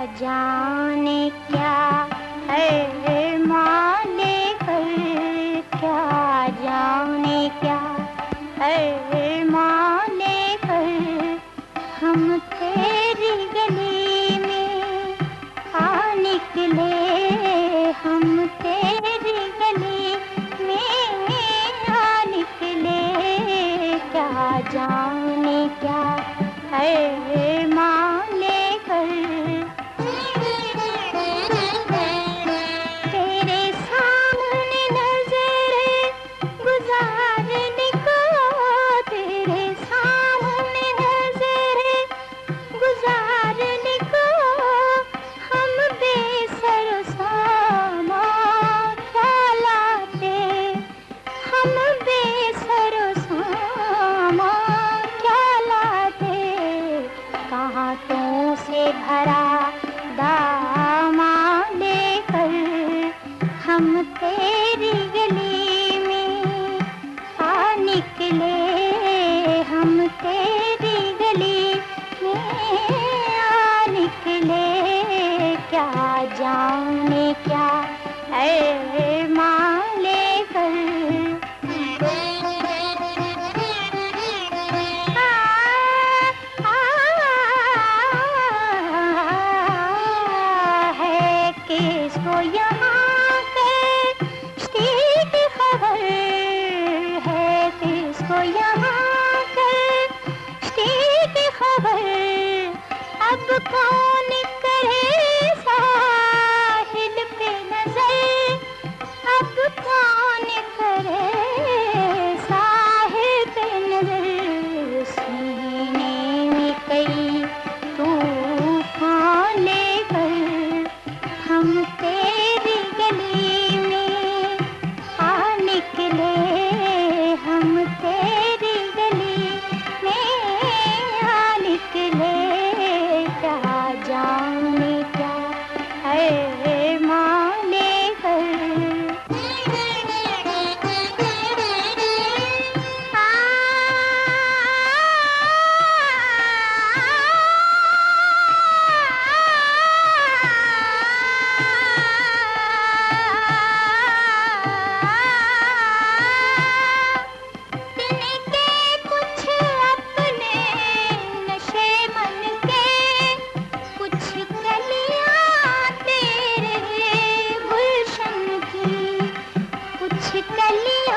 जाने क्या है माले कर, क्या जाने क्या है माले कर। हम तेरी गली में आ निकले, हम तेरी गली में आ निकले। क्या जाने क्या है माले कर। तेरे सामने नजर गुजारने को, तेरे सामने नजर गुजारने को हम बेसर सामान क्या लाते, हम बेसर सामान क्या लाते। कांटों से भरा दामन लेकर हम तेरी गली में आ निकले, हम तेरी गली में आ निकले। क्या जाने क्या है माले कर। है किसको यहाँ कश्ती की खबर, है किसको यहाँ कश्ती की खबर। अब कौन करे साहिल पे नजर, अब कौन करे साहिल पे नजर। सीने में कई तूफान लेकर हम तेरी गली में आ निकले, हम तेरी गली में आ निकले। क्या जाने क्या है माने कर। कुछ कलियां